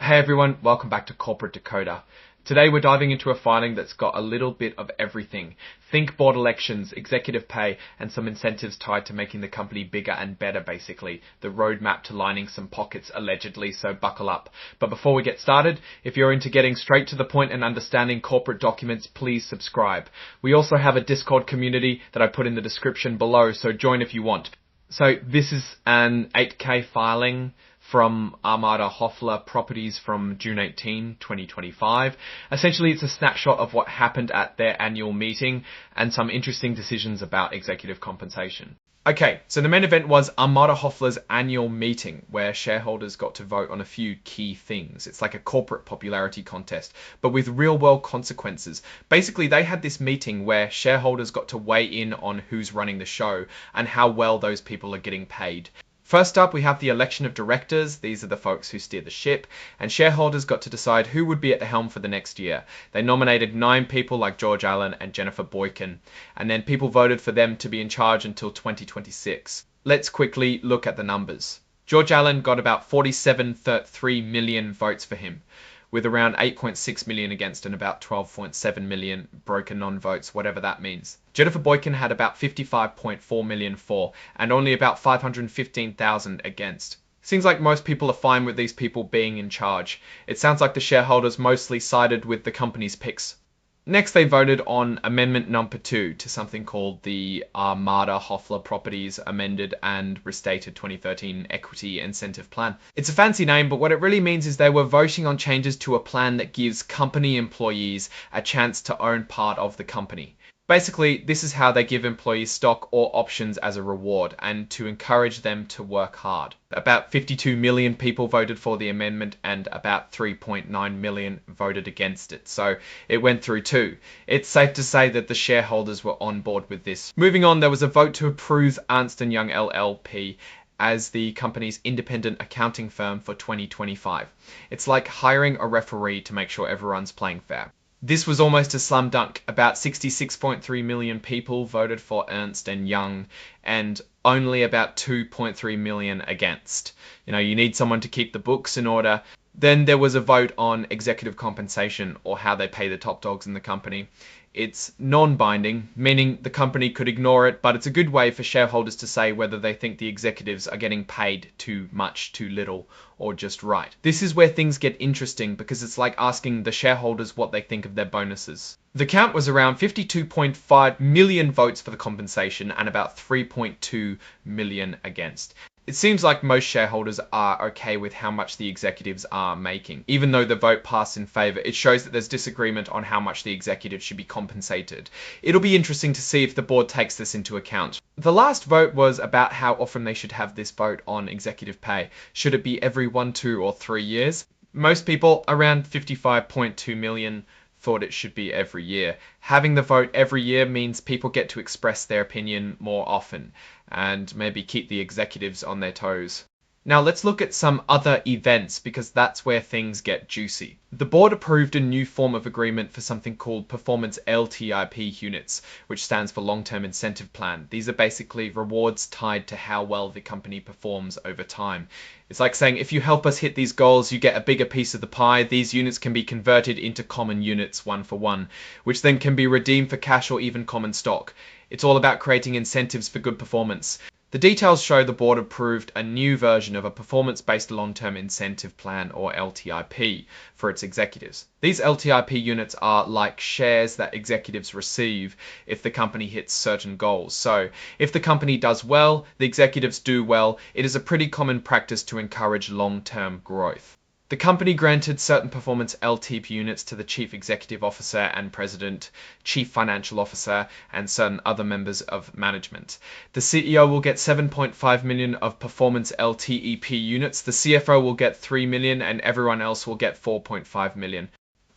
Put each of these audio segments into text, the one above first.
Hey everyone, welcome back to Corporate Decoder. Today we're diving into a filing that's got a little bit of everything. Think board elections, executive pay, and some incentives tied to making the company bigger and better basically. The roadmap to lining some pockets allegedly, so buckle up. But before we get started, if you're into getting straight to the point and understanding corporate documents, please subscribe. We also have a Discord community that I put in the description below, so join if you want. So this is an 8K filing from Armada Hoffler Properties from June 18, 2025. Essentially, it's a snapshot of what happened at their annual meeting and some interesting decisions about executive compensation. Okay, so the main event was Armada Hoffler's annual meeting, where shareholders got to vote on a few key things. It's like a corporate popularity contest, but with real-world consequences. Basically, they had this meeting where shareholders got to weigh in on who's running the show and how well those people are getting paid. First up, we have the election of directors. These are the folks who steer the ship, and shareholders got to decide who would be at the helm for the next year. They nominated 9 people like George Allen and Jennifer Boykin, and then people voted for them to be in charge until 2026. Let's quickly look at the numbers. George Allen got about 47.3 million votes for him, with around 8.6 million against and about 12.7 million broken non-votes, whatever that means. Jennifer Boykin had about 55.4 million for, and only about 515,000 against. Seems like most people are fine with these people being in charge. It sounds like the shareholders mostly sided with the company's picks. Next, they voted on Amendment Number 2 to something called the Armada Hoffler Properties Amended and Restated 2013 Equity Incentive Plan. It's a fancy name, but what it really means is they were voting on changes to a plan that gives company employees a chance to own part of the company. Basically, this is how they give employees stock or options as a reward and to encourage them to work hard. About 52 million people voted for the amendment and about 3.9 million voted against it. So it went through too. It's safe to say that the shareholders were on board with this. Moving on, there was a vote to approve Ernst & Young LLP as the company's independent accounting firm for 2025. It's like hiring a referee to make sure everyone's playing fair. This was almost a slam dunk. About 66.3 million people voted for Ernst & Young and only about 2.3 million against. You need someone to keep the books in order. Then there was a vote on executive compensation, or how they pay the top dogs in the company. It's non-binding, meaning the company could ignore it, but it's a good way for shareholders to say whether they think the executives are getting paid too much, too little, or just right. This is where things get interesting because it's like asking the shareholders what they think of their bonuses. The count was around 52.5 million votes for the compensation and about 3.2 million against. It seems like most shareholders are okay with how much the executives are making. Even though the vote passed in favour, it shows that there's disagreement on how much the executives should be compensated. It'll be interesting to see if the board takes this into account. The last vote was about how often they should have this vote on executive pay. Should it be every 1, 2, or 3 years? Most people, around 55.2 million, thought it should be every year. Having the vote every year means people get to express their opinion more often and maybe keep the executives on their toes. Now let's look at some other events because that's where things get juicy. The board approved a new form of agreement for something called Performance LTIP units, which stands for Long-Term Incentive Plan. These are basically rewards tied to how well the company performs over time. It's like saying, if you help us hit these goals, you get a bigger piece of the pie. These units can be converted into common units 1-for-1, which then can be redeemed for cash or even common stock. It's all about creating incentives for good performance. The details show the board approved a new version of a performance-based long-term incentive plan, or LTIP, for its executives. These LTIP units are like shares that executives receive if the company hits certain goals. So if the company does well, the executives do well. It is a pretty common practice to encourage long-term growth. The company granted certain performance LTIP units to the Chief Executive Officer and President, Chief Financial Officer, and certain other members of management. The CEO will get 7.5 million of performance LTIP units, the CFO will get 3 million, and everyone else will get 4.5 million.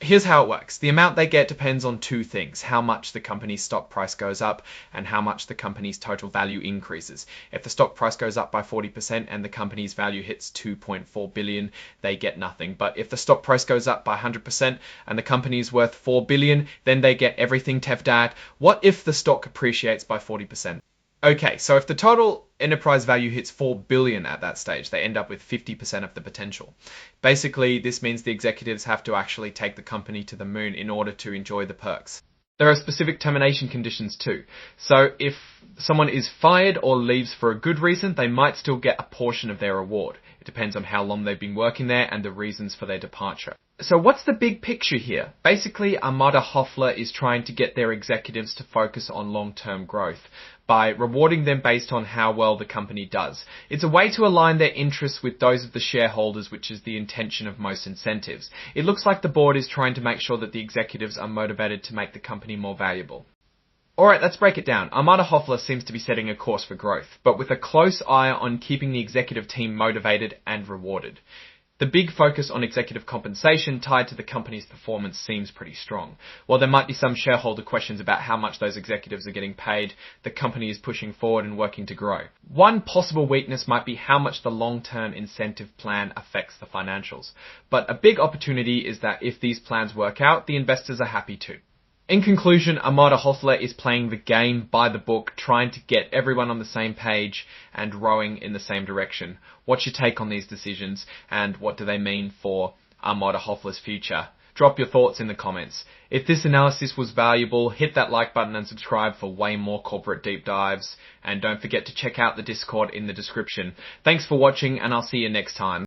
Here's how it works. The amount they get depends on 2 things: how much the company's stock price goes up and how much the company's total value increases. If the stock price goes up by 40% and the company's value hits 2.4 billion, they get nothing. But if the stock price goes up by 100% and the company's worth 4 billion, then they get everything. Tev Dad, what if the stock appreciates by 40%? Okay, so if the total enterprise value hits 4 billion at that stage, they end up with 50% of the potential. Basically, this means the executives have to actually take the company to the moon in order to enjoy the perks. There are specific termination conditions too. So if someone is fired or leaves for a good reason, they might still get a portion of their reward. It depends on how long they've been working there and the reasons for their departure. So what's the big picture here? Basically, Armada Hoffler is trying to get their executives to focus on long-term growth by rewarding them based on how well the company does. It's a way to align their interests with those of the shareholders, which is the intention of most incentives. It looks like the board is trying to make sure that the executives are motivated to make the company more valuable. Alright, let's break it down. Armada Hoffler seems to be setting a course for growth, but with a close eye on keeping the executive team motivated and rewarded. The big focus on executive compensation tied to the company's performance seems pretty strong. While there might be some shareholder questions about how much those executives are getting paid, the company is pushing forward and working to grow. One possible weakness might be how much the long-term incentive plan affects the financials. But a big opportunity is that if these plans work out, the investors are happy too. In conclusion, Armada Hoffler is playing the game by the book, trying to get everyone on the same page and rowing in the same direction. What's your take on these decisions, and what do they mean for Armada Hoffler's future? Drop your thoughts in the comments. If this analysis was valuable, hit that like button and subscribe for way more corporate deep dives. And don't forget to check out the Discord in the description. Thanks for watching, and I'll see you next time.